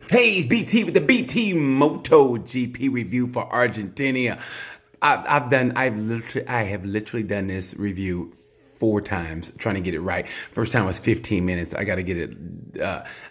Hey, it's BT with the BT Motogp review for Argentina. I have literally done this review 4 times trying to get it right. First time was 15 minutes. I got to get it.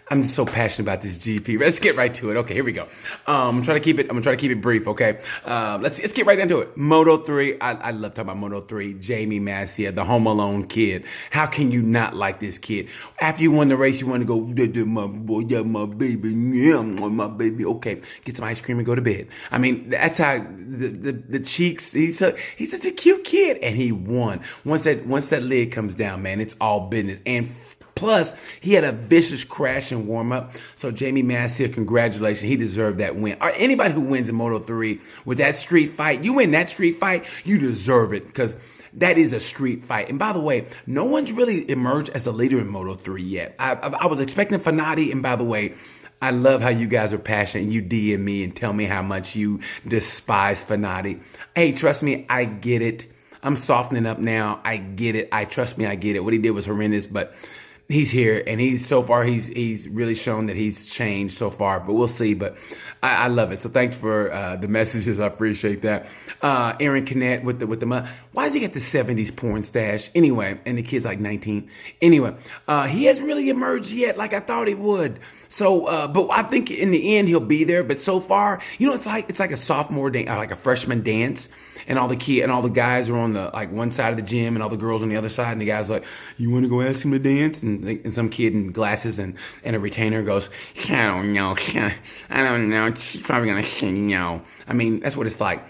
I'm just so passionate about this GP. Let's get right to it. Okay, here we go. I'm gonna try to keep it brief. Okay, let's get right into it. Moto 3. I love talking about Moto 3. Jamie Masia, the Home Alone kid. How can you not like this kid? After you won the race, you want to go, my boy, yeah, my baby, yeah, my baby. Okay, get some ice cream and go to bed. I mean, that's how the cheeks. He's such a cute kid, and he won. Once that lid comes down, man, it's all business. And plus, he had a vicious crash and warm up. So Jamie Masia, congratulations. He deserved that win. Or anybody who wins in Moto 3 with that street fight, you win that street fight, you deserve it because that is a street fight. And by the way, no one's really emerged as a leader in Moto 3 yet. I was expecting Fanati, and by the way, I love how you guys are passionate. You DM me and tell me how much you despise Fanati. Hey, trust me, I get it. I'm softening up now. I get it. Trust me, I get it. What he did was horrendous, but he's here, and he's really shown that he's changed so far, but we'll see. But I love it. So thanks for the messages. I appreciate that. Aaron Canet with the why does he get the 70s porn stash? Anyway, and the kid's like 19. Anyway, he hasn't really emerged yet like I thought he would. So, but I think in the end he'll be there. But so far, it's like a sophomore dance, like a freshman dance. And all the guys are on the one side of the gym, and all the girls on the other side. And the guys are like, "You want to go ask him to dance?" And some kid in glasses and a retainer goes, "I don't know, I don't know. She's probably gonna say no." I mean, that's what it's like.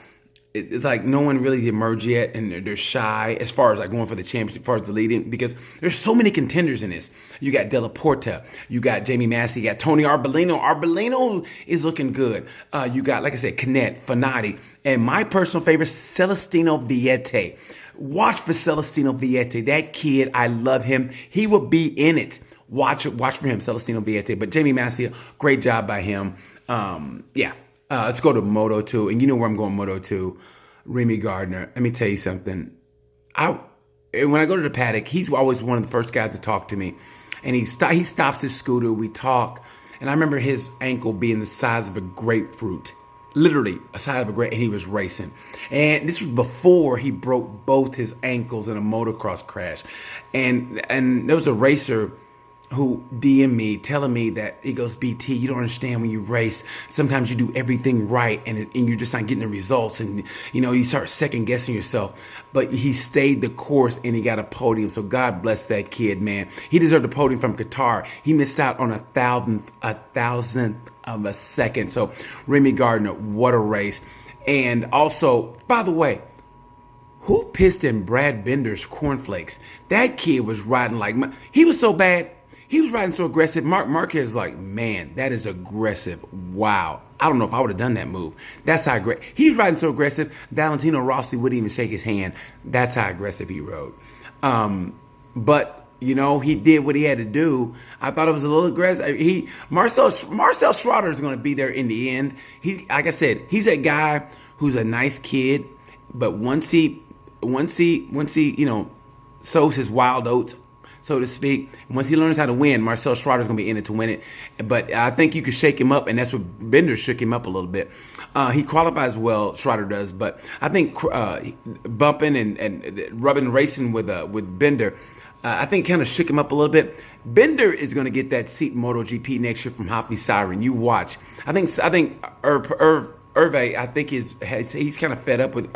It's like no one really emerged yet, and they're shy as far as going for the championship, as far as the leading, because there's so many contenders in this. You got Della Porta, you got Jamie Massey, you got Tony Arbolino. Arbolino is looking good. You got, like I said, Canet, Fanati, and my personal favorite, Celestino Vietti. Watch for Celestino Vietti. That kid, I love him. He will be in it. Watch for him, Celestino Vietti. But Jamie Massey, great job by him. Yeah. Let's go to Moto 2. And you know where I'm going, Moto 2. Remy Gardner. Let me tell you something. When I go to the paddock, he's always one of the first guys to talk to me. And he stops his scooter. We talk. And I remember his ankle being the size of a grapefruit. Literally, a size of a grape. And he was racing. And this was before he broke both his ankles in a motocross crash. And there was a racer who DM'd me telling me that he goes, BT, you don't understand when you race. Sometimes you do everything right and you're just not getting the results. And, you start second guessing yourself. But he stayed the course and he got a podium. So God bless that kid, man. He deserved a podium from Qatar. He missed out on a thousandth of a second. So Remy Gardner, what a race. And also, by the way, who pissed in Brad Binder's cornflakes? That kid was riding he was so bad. He was riding so aggressive. Marquez is like, man, that is aggressive. Wow. I don't know if I would have done that move. That's how aggressive. He was riding so aggressive, Valentino Rossi wouldn't even shake his hand. That's how aggressive he rode. But, he did what he had to do. I thought it was a little aggressive. Marcel Schroeder is going to be there in the end. He's, like I said, he's a guy who's a nice kid, but once he sows his wild oats, so to speak. Once he learns how to win, Marcel Schroeder's going to be in it to win it. But I think you could shake him up, and that's what Bender shook him up a little bit. He qualifies well, Schroeder does, but I think bumping and rubbing, racing with Bender, I think kind of shook him up a little bit. Bender is going to get that seat in MotoGP next year from Hafi Siren. You watch. I think Hervé, I think he's kind of fed up with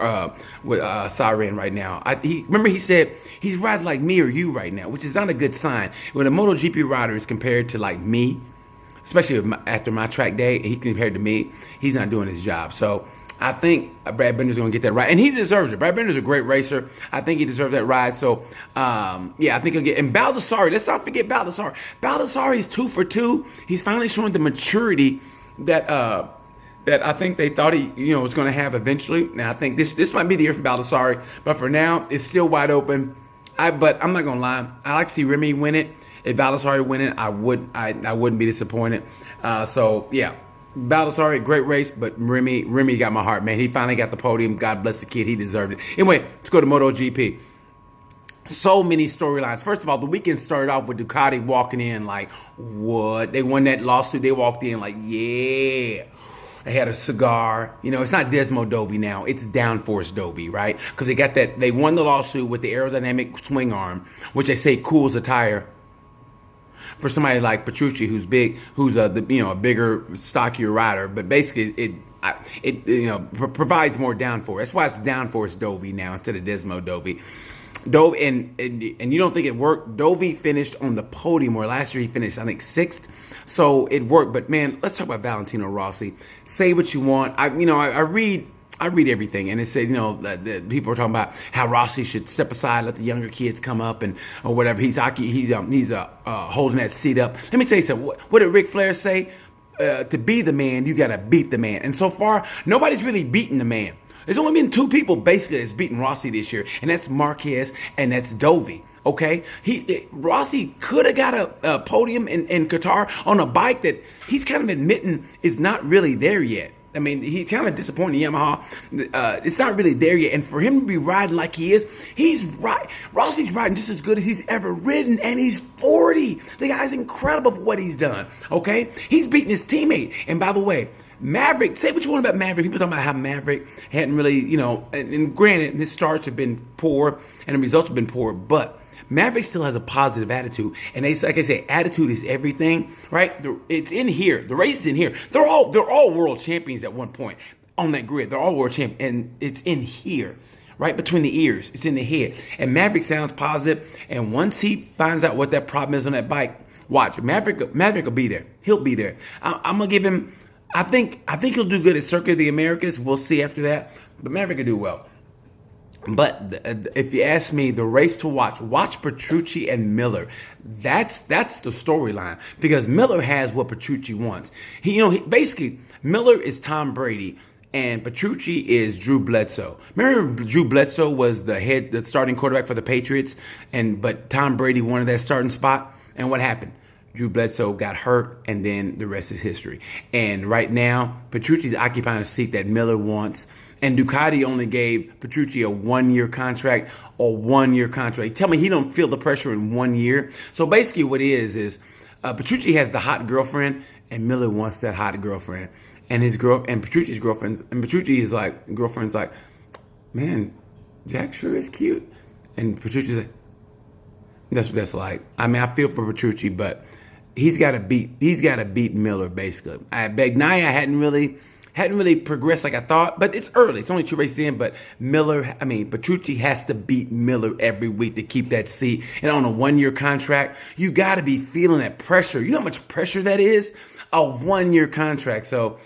Siren right now. Remember he said he's riding like me or you right now, which is not a good sign. When a MotoGP rider is compared to like me, especially after my track day, he compared to me, he's not doing his job. So I think Brad Binder's going to get that ride, and he deserves it. Brad Binder's a great racer. I think he deserves that ride. So yeah, I think he'll get. And Baldassarri, let's not forget Baldassarri. Baldassarri is 2 for 2. He's finally showing the maturity that I think they thought he, was going to have eventually. And I think this might be the year for Baldassarri. But for now, it's still wide open. But I'm not going to lie. I like to see Remy win it. If Baldassarri win it, I wouldn't be disappointed. So, yeah. Baldassarri, great race. But Remy got my heart, man. He finally got the podium. God bless the kid. He deserved it. Anyway, let's go to MotoGP. So many storylines. First of all, the weekend started off with Ducati walking in like, what? They won that lawsuit. They walked in like, yeah. They had a cigar. You know, it's not Desmo Dovey now. It's Downforce Dovey, right? Because they got that. They won the lawsuit with the aerodynamic swing arm, which they say cools the tire. For somebody like Petrucci, who's big, who's a bigger, stockier rider, but basically it provides more downforce. That's why it's Downforce Dovey now instead of Desmo Dovey. Dovey and you don't think it worked? Dovey finished on the podium, where last year he finished, I think, 6th. So it worked. But man, let's talk about Valentino Rossi. Say what you want. I read everything, and it said, that people are talking about how Rossi should step aside, let the younger kids come up, or whatever. He's holding that seat up. Let me tell you something. What did Ric Flair say? To be the man, you gotta beat the man. And so far, nobody's really beaten the man. There's only been 2 people basically that's beaten Rossi this year, and that's Marquez and that's Dovey. Okay, Rossi could have got a podium in Qatar on a bike that he's kind of admitting is not really there yet. I mean, he's kind of disappointed in Yamaha. It's not really there yet. And for him to be riding like he is, Rossi's riding just as good as he's ever ridden, and he's 40. The guy's incredible for what he's done. Okay, he's beating his teammate. And by the way, Maverick, say what you want about Maverick. People talking about how Maverick hadn't really, and granted, his starts have been poor and the results have been poor, but Maverick still has a positive attitude. And like I say, attitude is everything, right? It's in here. The race is in here. They're all world champions at one point on that grid. They're all world champions, and it's in here, right between the ears. It's in the head. And Maverick sounds positive. And once he finds out what that problem is on that bike, watch. Maverick will be there. He'll be there. I'm gonna give him. I think he'll do good at Circuit of the Americas. We'll see after that. But Maverick will do well. But if you ask me, the race to watch Petrucci and Miller. That's the storyline, because Miller has what Petrucci wants. Basically Miller is Tom Brady and Petrucci is Drew Bledsoe. Remember, Drew Bledsoe was the starting quarterback for the Patriots, but Tom Brady wanted that starting spot. And what happened? Drew Bledsoe got hurt, and then the rest is history. And right now, Petrucci's occupying a seat that Miller wants. And Ducati only gave Petrucci a 1-year contract or 1-year contract. Tell me he don't feel the pressure in 1 year. So basically what it is Petrucci has the hot girlfriend, and Miller wants that hot girlfriend. And Petrucci's girlfriend's like, man, Jack sure is cute. And Petrucci's like, that's what that's like. I mean, I feel for Petrucci, but he's got to beat Miller basically. Bagnaia hadn't really progressed like I thought, but it's early. It's only 2 races in, but Petrucci has to beat Miller every week to keep that seat. And on a 1-year contract, you got to be feeling that pressure. You know how much pressure that is? A 1-year contract. So,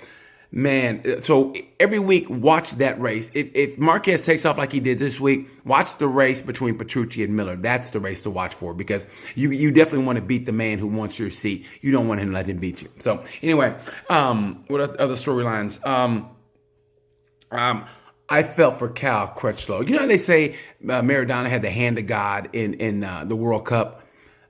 man, so every week, watch that race. If Marquez takes off like he did this week, watch the race between Petrucci and Miller. That's the race to watch for, because you definitely want to beat the man who wants your seat. You don't want him to let him beat you. So anyway, what other storylines? I felt for Cal Crutchlow. You know how they say Maradona had the hand of God in the World Cup?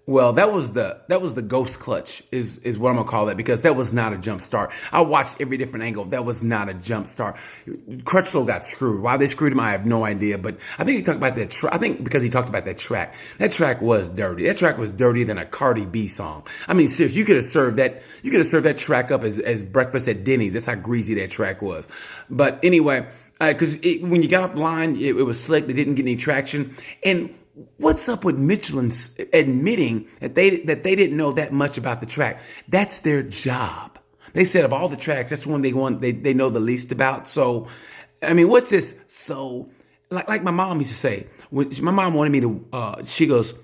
Well, that was the ghost clutch is what I'm gonna call that, because that was not a jump start. I watched every different angle. That was not a jump start. Crutchlow got screwed. Why they screwed him, I have no idea. But I think he talked about that. I think because he talked about that track. That track was dirty. That track was dirtier than a Cardi B song. I mean, seriously, you could have served that track up as breakfast at Denny's. That's how greasy that track was. But anyway, because when you got off the line, it was slick. They didn't get any traction. And what's up with Michelin admitting that they didn't know that much about the track? That's their job. They said of all the tracks, that's the one they know the least about. So, I mean, what's this? So, like my mom used to say, when my mom wanted me to, she goes,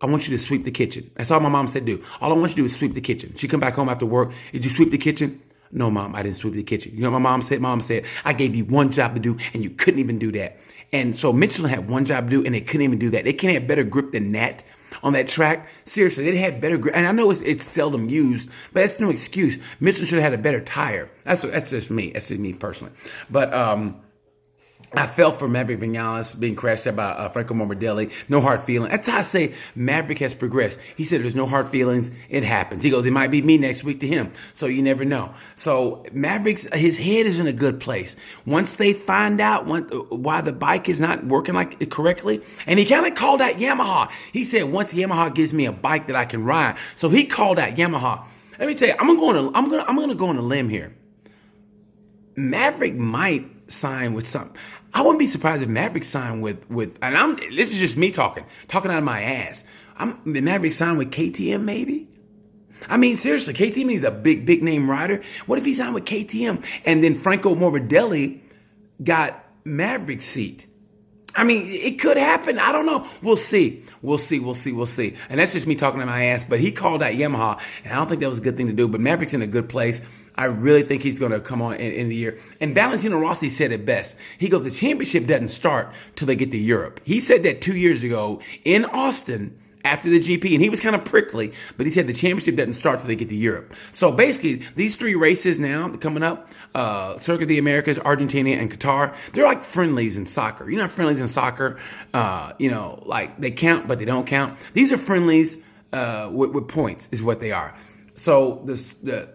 I want you to sweep the kitchen. That's all my mom said do. All I want you to do is sweep the kitchen. She come back home after work. Did you sweep the kitchen? No, Mom, I didn't sweep the kitchen. You know what my mom said? Mom said, I gave you one job to do, and you couldn't even do that. And so Michelin had one job to do, and they couldn't even do that. They can't have better grip than that on that track. Seriously, they had better grip. And I know it's seldom used, but that's no excuse. Michelin should have had a better tire. That's just me. That's just me personally. But I felt for Maverick Vinales being crashed out by Franco Morbidelli. No hard feeling. That's how I say Maverick has progressed. He said there's no hard feelings. It happens. He goes, it might be me next week to him. So you never know. So Maverick's, his head is in a good place. Once they find out why the bike is not working like correctly, and he kind of called out Yamaha. He said, once Yamaha gives me a bike that I can ride. So he called out Yamaha. Let me tell you, I'm gonna go on a limb here. Maverick might sign with something. I wouldn't be surprised if Maverick signed and this is just me talking out of my ass. Maverick signed with KTM maybe? I mean, seriously, KTM is a big name rider. What if he signed with KTM and then Franco Morbidelli got Maverick's seat? I mean, it could happen. I don't know. We'll see. And that's just me talking out of my ass. But he called out Yamaha, and I don't think that was a good thing to do. But Maverick's in a good place. I really think he's going to come on in the year. And Valentino Rossi said it best. He goes, the championship doesn't start till they get to Europe. He said that 2 years ago in Austin after the GP, and he was kind of prickly, but he said the championship doesn't start till they get to Europe. So basically, these 3 races now coming up, Circuit of the Americas, Argentina, and Qatar, they're like friendlies in soccer. You know, friendlies in soccer, like they count, but they don't count. These are friendlies with points is what they are. So the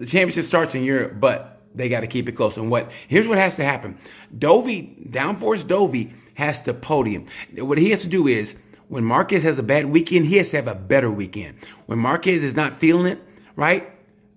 championship starts in Europe, but they got to keep it close. And here's what has to happen. Downforce Dovey has to podium. What he has to do is, when Marquez has a bad weekend, he has to have a better weekend. When Marquez is not feeling it, right,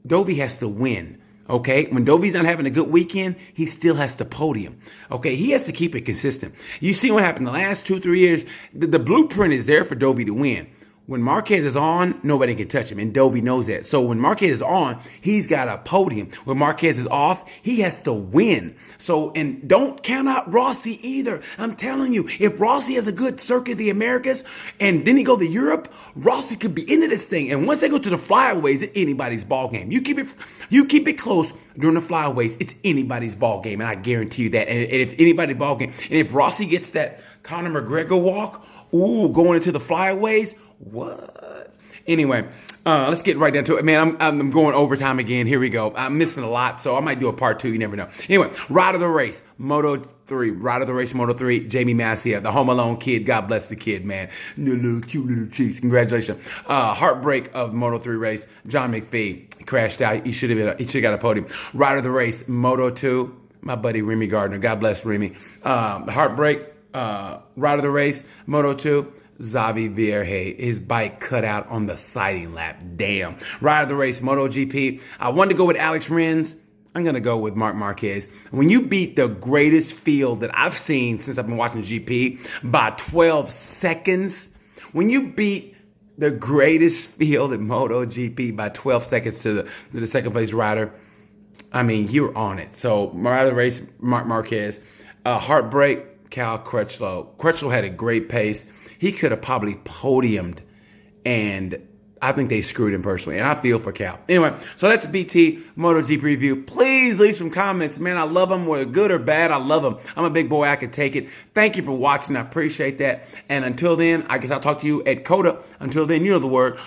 Dovey has to win. Okay, when Dovey's not having a good weekend, he still has to podium. Okay, he has to keep it consistent. You see what happened the last 2-3 years. The blueprint is there for Dovey to win. When Marquez is on, nobody can touch him, and Dovey knows that. So when Marquez is on, he's got a podium. When Marquez is off, he has to win. So, and don't count out Rossi either. I'm telling you, if Rossi has a good Circuit of the Americas, and then he go to Europe, Rossi could be into this thing. And once they go to the flyaways, it's anybody's ball game. You keep it close during the flyaways, it's anybody's ball game, and I guarantee you that. And if anybody's ball game, and if Rossi gets that Conor McGregor walk, going into the flyaways. What? Anyway, let's get right down to it. Man, I'm going overtime again. Here we go. I'm missing a lot, so I might do a part 2. You never know. Anyway, ride of the race, Moto3, Jamie Masia, the Home Alone kid. God bless the kid, man. Little cute little cheeks. Congratulations. Heartbreak of Moto3 race. John McPhee crashed out. He should have got a podium. Ride of the race, Moto2, my buddy Remy Gardner. God bless Remy. Heartbreak. Ride of the race, Moto2. Xavi Vierge, his bike cut out on the sighting lap. Damn. Ride of the race, MotoGP. I wanted to go with Alex Rins. I'm going to go with Marc Marquez. When you beat the greatest field that I've seen since I've been watching GP by 12 seconds, when you beat the greatest field in MotoGP by 12 seconds to the second place rider, I mean, you're on it. So, ride of the race, Marc Marquez. Heartbreak, Cal Crutchlow. Crutchlow had a great pace. He could have probably podiumed, and I think they screwed him personally, and I feel for Cal. Anyway, so that's BT MotoGP review. Please leave some comments, man. I love them, whether good or bad. I love them. I'm a big boy. I can take it. Thank you for watching. I appreciate that. And until then, I guess I'll talk to you at COTA. Until then, you know the word.